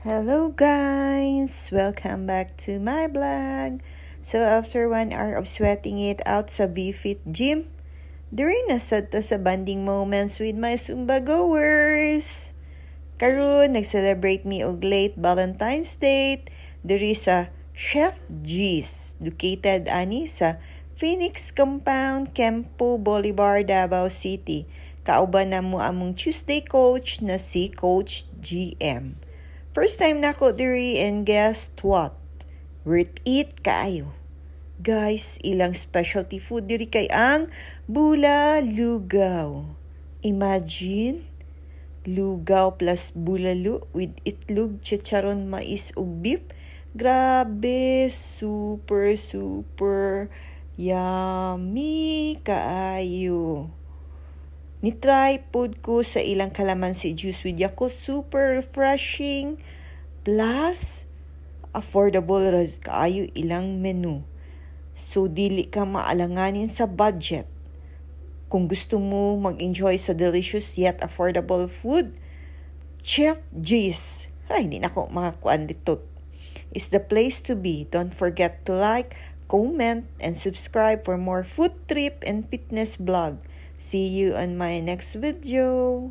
Hello guys! Welcome back to my vlog. So after 1 hour of sweating it out sa BFit gym, diri na sad ta sa bonding moments with my Zumba goers. Karon nag-celebrate mi og late Valentine's Day diri sa Chef G's, located ani sa Phoenix Compound, Campo Bolivar, Davao City. Kauban na mo among Tuesday coach na si Coach GM. First time na ko diri and guess what? Worth it kaayo. Guys, ilang specialty food diri kay ang bulalugaw. Imagine, lugaw plus bulalo with itlog, chicharon, mais ug beef. Grabe, super yummy kaayo. Ni-try pod ko sa ilang calamansi juice with Yakult, super refreshing. Plus, affordable kaayo ilang menu. So, dili ka maalanganin sa budget. Kung gusto mo mag-enjoy sa delicious yet affordable food, Chef G's, hindi na ko makakuan dito, is the place to be. Don't forget to like, comment, and subscribe for more food trip and fitness vlog. See you on my next video.